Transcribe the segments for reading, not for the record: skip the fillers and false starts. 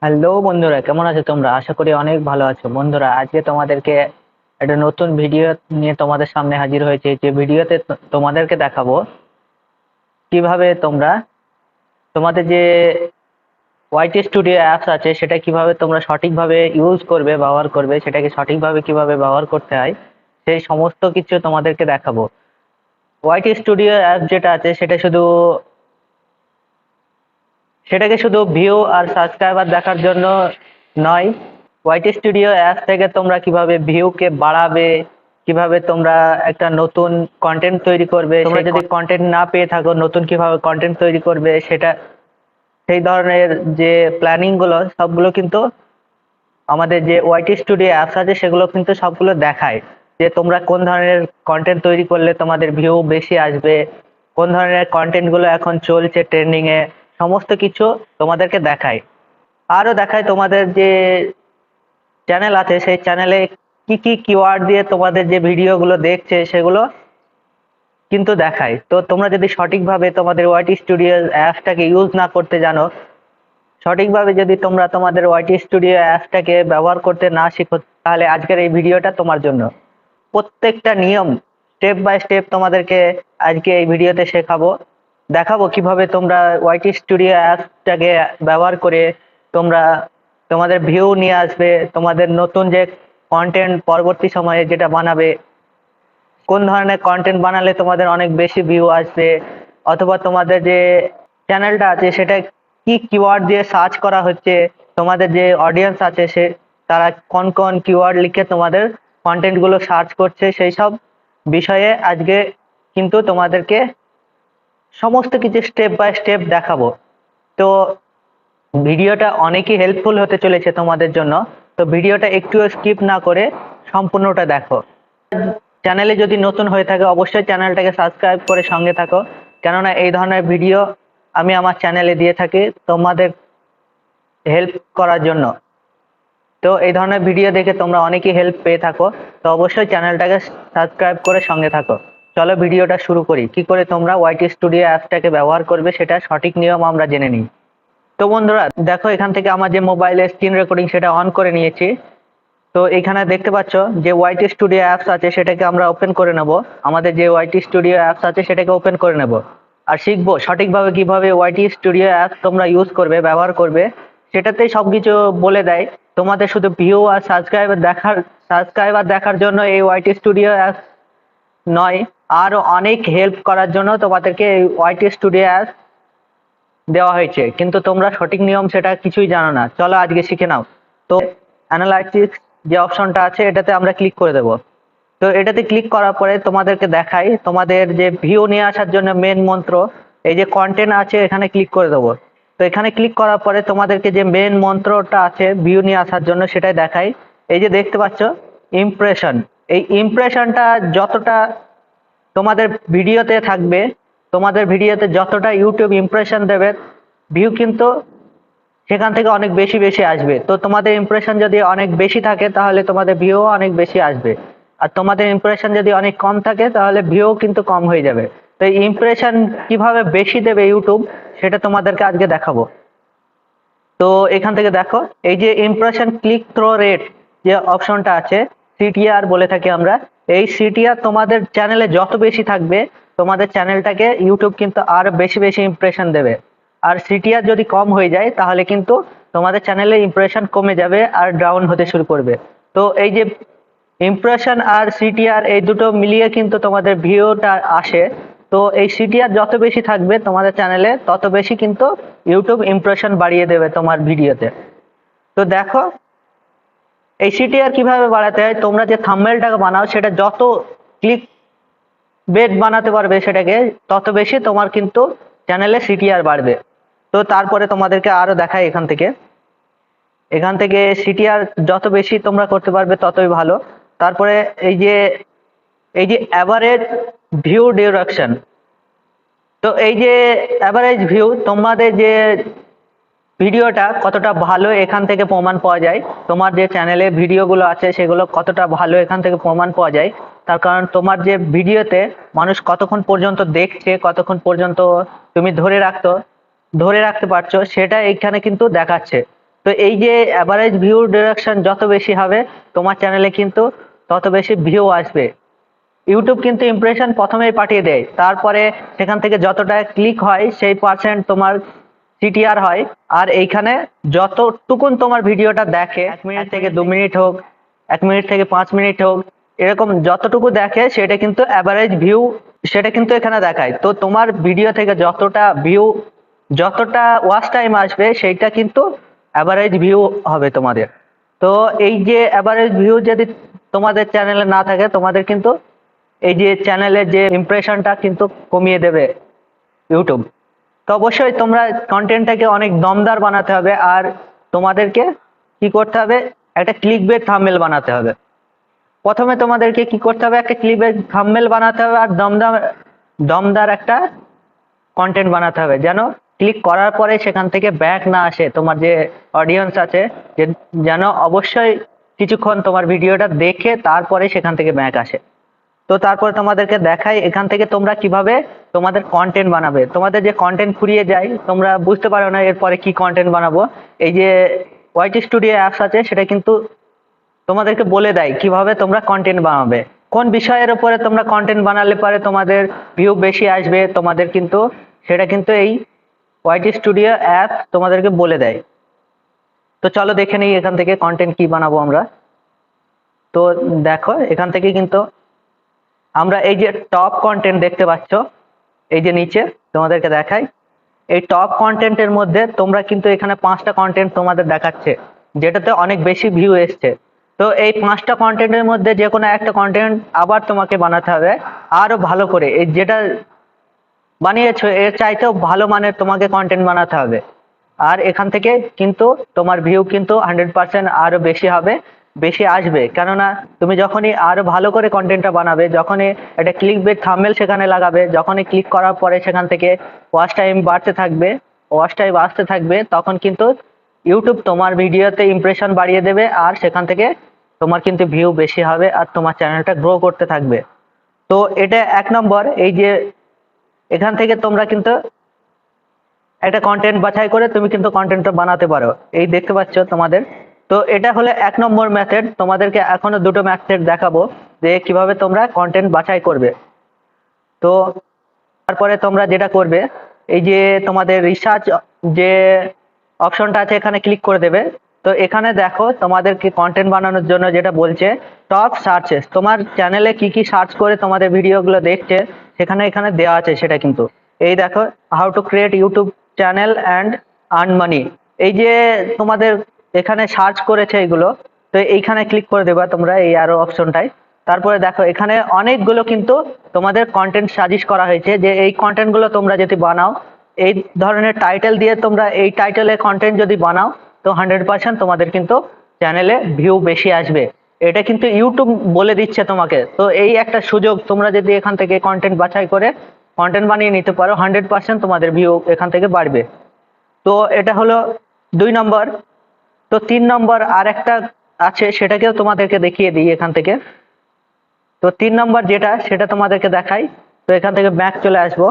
Hello বন্ধুরা, কেমন আছো তোমরা? আশা করি অনেক ভালো আছো। বন্ধুরা, আজকে তোমাদেরকে একটা নতুন ভিডিও নিয়ে তোমাদের সামনে হাজির হয়েছে। যে ভিডিওতে তোমাদেরকে দেখাবো কিভাবে তোমরা তোমাদের যে ওয়াইটি স্টুডিও অ্যাপস আছে সেটা কিভাবে তোমরা সঠিকভাবে ইউজ করবে, ব্যবহার করবে, সেটাকে সঠিকভাবে কিভাবে ব্যবহার করতে হয় সেই সমস্ত কিছু তোমাদেরকে দেখাবো। ওয়াইটি স্টুডিও অ্যাপ যেটা আছে সেটাকে শুধু ভিউ আর সাবস্ক্রাইবার দেখার জন্য নয়। ওয়াইটি স্টুডিও অ্যাপ থেকে তোমরা কিভাবে ভিউকে বাড়াবে, কিভাবে তোমরা একটা নতুন কন্টেন্ট তৈরি করবে, তোমরা যদি কন্টেন্ট না পেয়ে থাকো নতুন কিভাবে কন্টেন্ট তৈরি করবে, সেটা সেই ধরনের যে প্ল্যানিং গুলো সবগুলো কিন্তু আমাদের যে ওয়াইটি স্টুডিও অ্যাপস আছে সেগুলো কিন্তু সবগুলো দেখায়। যে তোমরা কোন ধরনের কন্টেন্ট তৈরি করলে তোমাদের ভিউ বেশি আসবে, কোন ধরনের কন্টেন্ট গুলো এখন চলছে ট্রেন্ডিং এ, সমস্ত কিছু তোমাদেরকে দেখায়। আরো দেখায় তোমাদের যে চ্যানেল আছে সেই চ্যানেলে কি কি কিওয়ার্ড দিয়ে তোমাদের যে ভিডিওগুলো দেখছে সেগুলো কিন্তু দেখায়। তো তোমরা যদি সঠিকভাবে তোমাদের ওয়াইটি স্টুডিও অ্যাপসটাকে ইউজ না করতে জানো, সঠিকভাবে যদি তোমরা তোমাদের ওয়াইটি স্টুডিও অ্যাপসটাকে ব্যবহার করতে না শিখো, তাহলে আজকের এই ভিডিওটা তোমার জন্য। প্রত্যেকটা নিয়ম স্টেপ বাই স্টেপ তোমাদেরকে আজকে এই ভিডিওতে শেখাবো, দেখাবো কিভাবে তোমরা ওয়াইটি স্টুডিও অ্যাপসটাকে ব্যবহার করে তোমরা তোমাদের ভিউ নিয়ে আসবে, তোমাদের নতুন যে কন্টেন্ট পরবর্তী সময়ে যেটা বানাবে, কোন ধরনের কন্টেন্ট বানালে তোমাদের অনেক বেশি ভিউ আসবে, অথবা তোমাদের যে চ্যানেলটা আছে সেটা কি কিওয়ার্ড দিয়ে সার্চ করা হচ্ছে, তোমাদের যে অডিয়েন্স আছে সে তারা কোন কোন কিওয়ার্ড লিখে তোমাদের কন্টেন্ট গুলো সার্চ করছে, সেই সব বিষয়ে আজকে কিন্তু তোমাদেরকে সমস্ত কিছু স্টেপ বাই স্টেপ দেখাবো। তো ভিডিওটা অনেকই হেল্পফুল হতে চলেছে তোমাদের জন্য। তো ভিডিওটা একটুও স্কিপ না করে সম্পূর্ণটা দেখো। চ্যানেলে যদি নতুন হয়ে থাকে অবশ্যই চ্যানেলটাকে সাবস্ক্রাইব করে সঙ্গে থাকো, কেননা এই ধরনের ভিডিও আমি আমার চ্যানেলে দিয়ে থাকি তোমাদের হেল্প করার জন্য। তো এই ধরনের ভিডিও দেখে তোমরা অনেকেই হেল্প পেয়ে থাকো, তো অবশ্যই চ্যানেলটাকে সাবস্ক্রাইব করে সঙ্গে থাকো। চলো ভিডিওটা শুরু করি। কি করে তোমরা ওয়াইটি স্টুডিও অ্যাপসটাকে ব্যবহার করবে সেটা সঠিক নিয়ম আমরা জেনে নিই। তো বন্ধুরা দেখো, এখান থেকে আমার যে মোবাইলের স্ক্রিন রেকর্ডিং সেটা অন করে নিয়েছি। তো এখানে দেখতে পাচ্ছ যে ওয়াইটি স্টুডিও অ্যাপস আছে সেটাকে আমরা ওপেন করে নেব। আমাদের যে ওয়াইটি স্টুডিও অ্যাপস আছে সেটাকে ওপেন করে নেব আর শিখবো সঠিকভাবে কিভাবে ওয়াইটি স্টুডিও অ্যাপস তোমরা ইউজ করবে, ব্যবহার করবে। সেটাতেই সবকিছু বলে দেয়। তোমাদের শুধু ভিউ আর সাবস্ক্রাইবার দেখার জন্য এই ওয়াইটি স্টুডিও অ্যাপস নয়, আরো অনেক হেল্প করার জন্য তোমাদেরকে এই ওয়াইটি স্টুডিও অ্যাপস দেওয়া হয়েছে, কিন্তু তোমরা সঠিক নিয়ম সেটা কিছুই জানো না। চলো আজকে শিখে নাও। তো অ্যানালাইটিক্স যে অপশনটা আছে এটাতে আমরা ক্লিক করে দেব। তো এটাতে ক্লিক করার পরে তোমাদেরকে দেখাই তোমাদের যে ভিউ নিয়ে আসার জন্য মেন মন্ত্র, এই যে কন্টেন্ট আছে এখানে ক্লিক করে দেবো। তো এখানে ক্লিক করার পরে তোমাদেরকে যে মেন মন্ত্রটা আছে ভিউ নিয়ে আসার জন্য সেটাই দেখাই। এই যে দেখতে পাচ্ছ ইমপ্রেশন, এই ইমপ্রেশনটা যতটা তোমাদের ভিডিওতে থাকবে, তোমাদের ভিডিওতে যতটা ইউটিউব ইমপ্রেশন দেবে, ভিউ কিন্তু সেখান থেকে অনেক বেশি বেশি আসবে। তো তোমাদের ইমপ্রেশন যদি অনেক বেশি থাকে তাহলে তোমাদের ভিউ অনেক বেশি আসবে, আর তোমাদের ইমপ্রেশন যদি অনেক কম থাকে তাহলে ভিউ কিন্তু কম হয়ে যাবে। তো এই ইমপ্রেশন কিভাবে বেশি দেবে ইউটিউব সেটা তোমাদেরকে আজকে দেখাবো। তো এখান থেকে দেখো এই যে ইমপ্রেশন ক্লিক থ্রো রেট যে অপশনটা আছে, সিটিআর বলে থাকি আমরা। এই সিটিআর তোমাদের চ্যানেলে যত বেশি থাকবে তোমাদের চ্যানেলটাকে ইউটিউব কিন্তু আরো বেশি বেশি ইমপ্রেশন দেবে। আর সিটিআর যদি কম হয়ে যায় তাহলে কিন্তু তোমাদের চ্যানেলে ইমপ্রেশন কমে যাবে আর ডাউন হতে শুরু করবে। তো এই যে ইমপ্রেশন আর সিটিআর এই দুটো মিলিয়ে কিন্তু তোমাদের ভিউটা আসে। তো এই সিটিআর যত বেশি থাকবে তোমাদের চ্যানেলে তত বেশি কিন্তু ইউটিউব ইমপ্রেশন বাড়িয়ে দেবে তোমার ভিডিওতে। তো দেখো এই সিটিআর কিভাবে বাড়াতে হয়, তোমরা যে থাম্বনেলটাকে বানাও সেটা যত ক্লিক বেট বানাতে পারবে সেটাকে তত বেশি তোমার কিন্তু চ্যানেলে সিটিআর বাড়বে। তো তারপরে তোমাদেরকে আরো দেখাই এখান থেকে সিটিআর যত বেশি তোমরা করতে পারবে ততই ভালো। তারপরে এই যে অ্যাভারেজ ভিউ ডিউরেকশন, তো এই যে অ্যাভারেজ ভিউ তোমাদের যে ভিডিওটা কতটা ভালো এখান থেকে প্রমাণ পাওয়া যায়। তোমার যে চ্যানেলে ভিডিওগুলো আছে সেগুলো কতটা ভালো এখান থেকে প্রমাণ পাওয়া যায়। তার কারণ তোমার যে ভিডিওতে মানুষ কতক্ষণ পর্যন্ত দেখছে, কতক্ষণ পর্যন্ত তুমি ধরে রাখতে পারছো সেটা এখানে কিন্তু দেখাচ্ছে। তো এই যে অ্যাভারেজ ভিউ ডিরেকশন যত বেশি হবে তোমার চ্যানেলে কিন্তু তত বেশি ভিউ আসবে। ইউটিউব কিন্তু ইমপ্রেশন প্রথমেই পাঠিয়ে দেয়, তারপরে সেখান থেকে যতটা ক্লিক হয় সেই পার্সেন্ট তোমার সিটিআর হয়। আর এইখানে যতটুকুন তোমার ভিডিওটা দেখে, 1 মিনিট থেকে 2 মিনিট হোক, 1 মিনিট থেকে 5 মিনিট হোক, এরকম যতটুকু দেখে সেটা কিন্তু অ্যাভারেজ ভিউ, সেটা কিন্তু এখানে দেখায়। তো তোমার ভিডিও থেকে যতটা ভিউ, যতটা ওয়াচ টাইম আসবে সেইটা কিন্তু অ্যাভারেজ ভিউ হবে তোমাদের। তো এই যে অ্যাভারেজ ভিউ যদি তোমাদের চ্যানেলে না থাকে, তোমাদের কিন্তু এই যে চ্যানেলের যে ইমপ্রেশনটা কিন্তু কমিয়ে দেবে ইউটিউব। তো অবশ্যই তোমরা কন্টেন্টটাকে অনেক দমদার বানাতে হবে, আর তোমাদেরকে কি করতে হবে, একটা ক্লিকবেট থাম্বনেল বানাতে হবে। প্রথমে তোমাদেরকে কি করতে হবে, একটা ক্লিকবেট থাম্বনেল বানাতে হবে, আর দমদার দমদার একটা কন্টেন্ট বানাতে হবে, যেন ক্লিক করার পরে সেখান থেকে ব্যাক না আসে। তোমার যে অডিয়েন্স আছে যেন অবশ্যই কিছুক্ষণ তোমার ভিডিওটা দেখে তারপরে সেখান থেকে ব্যাক আসে। তো তারপরে তোমাদেরকে দেখাই এখান থেকে তোমরা কিভাবে তোমাদের কন্টেন্ট বানাবে। তোমাদের যে কন্টেন্ট ফুরিয়ে যায়, তোমরা বুঝতে পারো না এরপরে কি কন্টেন্ট বানাবো, এই যে ওয়াইটি স্টুডিও অ্যাপস আছে সেটা কিন্তু তোমাদেরকে বলে দেয় কিভাবে তোমরা কন্টেন্ট বানাবে, কোন বিষয়ের উপরে তোমরা কন্টেন্ট বানালে পারে তোমাদের ভিউ বেশি আসবে। তোমাদের কিন্তু সেটা কিন্তু এই ওয়াইটি স্টুডিও অ্যাপ তোমাদেরকে বলে দেয়। তো চলো দেখে নিই এখান থেকে কন্টেন্ট কি বানাবো আমরা। তো দেখো এখান থেকে কিন্তু আমরা এই যে টপ কন্টেন্ট দেখতে পাচ্ছ, এই যে নিচে তোমাদেরকে দেখাই, এই টপ কন্টেন্টের মধ্যে তোমরা কিন্তু এখানে 5টা কন্টেন্ট তোমাদের দেখাচ্ছে, যেটাতে অনেক বেশি ভিউ এসছে। তো এই 5টা কন্টেন্টের মধ্যে যে কোনো একটা কন্টেন্ট আবার তোমাকে বানাতে হবে আরো ভালো করে, এই যেটা বানিয়েছো এর চাইতেও ভালো মানের তোমাকে কন্টেন্ট বানাতে হবে। আর এখান থেকে কিন্তু তোমার ভিউ কিন্তু 100% আরো বেশি হবে, বেশি আসবে। কেননা তুমি যখনই আরো ভালো করে কন্টেন্টটা বানাবে, যখনই একটা ক্লিকবেট থাম্বনেল সেখানে লাগাবে, যখনই ক্লিক করার পরে সেখান থেকে ওয়াচ টাইম বাড়তে থাকবে, ওয়াচ টাইম আসতে থাকবে, তখন কিন্তু ইউটিউব তোমার ভিডিওতে ইমপ্রেশন বাড়িয়ে দেবে, আর সেখান থেকে তোমার কিন্তু ভিউ বেশি হবে আর তোমার চ্যানেলটা গ্রো করতে থাকবে। তো এটা 1 নম্বর। এই যে এখান থেকে তোমরা কিন্তু একটা কন্টেন্ট বাছাই করে তুমি কিন্তু কন্টেন্টটা বানাতে পারো, এই দেখতে পাচ্ছ তোমাদের। তো এটা হলো 1 নম্বর মেথড। তোমাদেরকে এখনো দুটো মেথড দেখাবো যে কিভাবে তোমরা কন্টেন্ট বাছাই করবে। তো তারপরে তোমরা যেটা করবে, এই যে তোমাদের রিসার্চ যে অপশনটা আছে এখানে ক্লিক করে দেবে। তো এখানে দেখো তোমাদেরকে কন্টেন্ট বানানোর জন্য যেটা বলছে টপ সার্চেস, তোমার চ্যানেলে কি কি সার্চ করে তোমাদের ভিডিওগুলো দেখছে সেখানে এখানে দেওয়া আছে সেটা কিন্তু। এই দেখো how to create YouTube channel and earn money, এই যে তোমাদের এখানে সার্চ করেছে এগুলো। তো এইখানে ক্লিক করে দেবা তোমরা এই আরো অপশনটায়। তারপরে দেখো এখানে অনেকগুলো কিন্তু তোমাদের কন্টেন্ট সাজেস্ট করা হয়েছে, যে এই কন্টেন্টগুলো তোমরা যদি বানাও, এই ধরনের টাইটেল দিয়ে তোমরা এই টাইটেলের কন্টেন্ট যদি বানাও, তো 100% তোমাদের কিন্তু চ্যানেলে ভিউ বেশি আসবে। এটা কিন্তু ইউটিউব বলে দিচ্ছে তোমাকে। তো এই একটা সুযোগ, তোমরা যদি এখান থেকে কন্টেন্ট বাছাই করে কন্টেন্ট বানিয়ে নিতে পারো, 100% তোমাদের ভিউ এখান থেকে বাড়বে। তো এটা হলো 2 নম্বর। তো 3 নম্বর আর একটা আছে, সেটাকেও তোমাদেরকে দেখিয়ে দিই এখান থেকে। তো 3 নম্বর যেটা, সেটা তোমাদেরকে দেখাই। তো এখান থেকে ব্যাক চলে আসবো।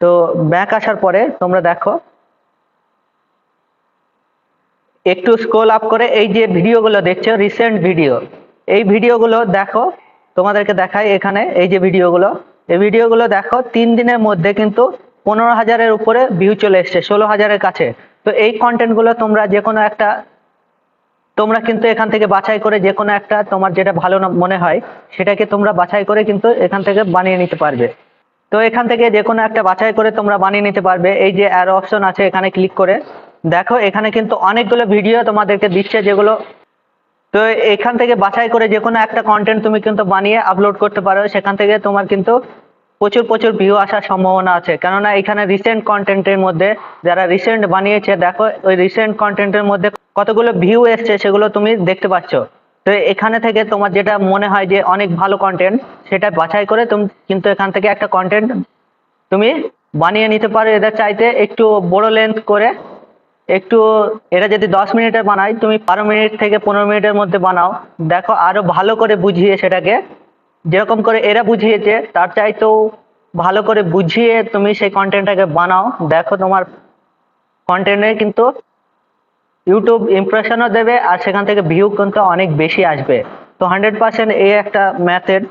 তো ব্যাক আসার পরে তোমরা দেখো একটু স্ক্রল আপ করে এই যে ভিডিওগুলো দেখছো রিসেন্ট ভিডিও, এই ভিডিওগুলো দেখো। তোমাদেরকে দেখাই এখানে এই যে ভিডিওগুলো, এই ভিডিওগুলো দেখো 3 দিনের মধ্যে কিন্তু 15,000-এর উপরে ভিউ চলে এসছে, 16,000-এর কাছে। তো এই কন্টেন্টগুলো তোমরা যে কোনো একটা, তোমরা কিন্তু এখান থেকে বাছাই করে যে কোনো একটা তোমার যেটা ভালো মনে হয় সেটাকে তোমরা বাছাই করে কিন্তু এখান থেকে বানিয়ে নিতে পারবে। তো এখান থেকে যে কোনো একটা বাছাই করে তোমরা বানিয়ে নিতে পারবে। এই যে অ্যারো অপশন আছে এখানে ক্লিক করে দেখো, এখানে কিন্তু অনেকগুলো ভিডিও তোমাদেরকে দিচ্ছে যেগুলো, তো এখান থেকে বাছাই করে যে কোনো একটা কন্টেন্ট তুমি কিন্তু বানিয়ে আপলোড করতে পারো। সেখান থেকে তোমার কিন্তু প্রচুর প্রচুর ভিউ আসার সম্ভাবনা আছে, কেননা এখানে রিসেন্ট কন্টেন্টের মধ্যে যারা রিসেন্ট বানিয়েছে, দেখো ওই রিসেন্ট কন্টেন্টের মধ্যে কতগুলো ভিউ এসছে সেগুলো তুমি দেখতে পাচ্ছ। তো এখানে থেকে তোমার যেটা মনে হয় যে অনেক ভালো কন্টেন্ট, সেটা বাছাই করে তুমি কিন্তু এখান থেকে একটা কন্টেন্ট তুমি বানিয়ে নিতে পারো। এদের চাইতে একটু বড় লেন্থ করে, একটু, এটা যদি 10 মিনিটের বানাই, তুমি 12 মিনিট থেকে 15 মিনিটের মধ্যে বানাও। দেখো আরো ভালো করে বুঝিয়ে সেটাকে, যেরকম করে এরা বুঝিয়েছে তার চাইতেও ভালো করে বুঝিয়ে তুমি সেই কন্টেন্টটাকে বানাও। দেখো তোমার কন্টেন্টে কিন্তু ইউটিউব ইমপ্রেশনও দেবে আর সেখান থেকে ভিউ কিন্তু অনেক বেশি আসবে। তো 100% এই একটা মেথড।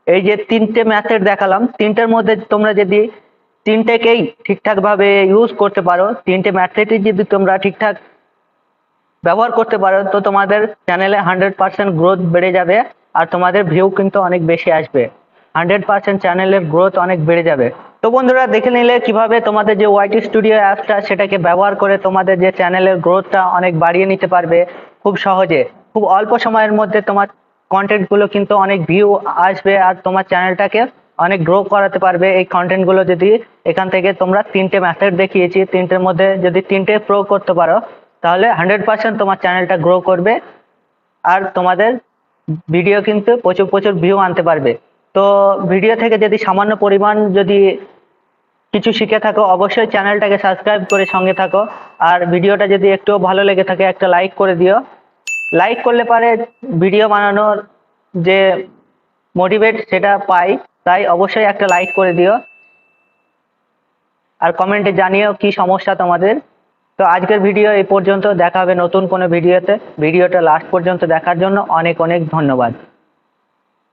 এই যে তিনটে মেথড দেখালাম, তিনটের মধ্যে তোমরা যদি তিনটেকেই ঠিকঠাক ভাবে ইউজ করতে পারো, তিনটে মেথডই যদি তোমরা ঠিকঠাক ব্যবহার করতে পারো, তো তোমাদের চ্যানেলে 100% গ্রোথ বেড়ে যাবে আর তোমাদের ভিউ কিন্তু অনেক বেশি আসবে। 100% চ্যানেলের গ্রোথ অনেক বেড়ে যাবে। তো বন্ধুরা, দেখে নিলে কিভাবে তোমাদের যে ওয়াইটি স্টুডিও অ্যাপটা সেটাকে ব্যবহার করে তোমাদের যে চ্যানেলের গ্রোথটা অনেক বাড়িয়ে নিতে পারবে খুব সহজে। খুব অল্প সময়ের মধ্যে তোমার কন্টেন্টগুলো কিন্তু অনেক ভিউ আসবে আর তোমার চ্যানেলটাকে অনেক গ্রো করাতে পারবে এই কন্টেন্টগুলো যদি এখান থেকে তোমরা তিনটে মেথড দেখিয়েছি, তিনটের মধ্যে যদি তিনটে প্রয়োগ করতে পারো, তাহলে 100% তোমার চ্যানেলটা গ্রো করবে আর তোমাদের ভিডিও কিন্তু প্রচুর প্রচুর ভিউ আনতে পারবে। তো ভিডিও থেকে যদি সামান্য পরিমাণ যদি কিছু শিখে থাকো, অবশ্যই চ্যানেলটাকে সাবস্ক্রাইব করে সঙ্গে থাকো। আর ভিডিওটা যদি একটু ভালো লেগে থাকে একটা লাইক করে দিও। লাইক করলে পারে ভিডিও বানানোর যে মোটিভেট সেটা পাই, তাই অবশ্যই একটা লাইক করে দিও আর কমেন্টে জানিও কি সমস্যা তোমাদের। তো আজকের ভিডিও এই পর্যন্ত, দেখা হবে নতুন কোনো ভিডিওতে। ভিডিওটা লাস্ট পর্যন্ত দেখার জন্য অনেক অনেক ধন্যবাদ।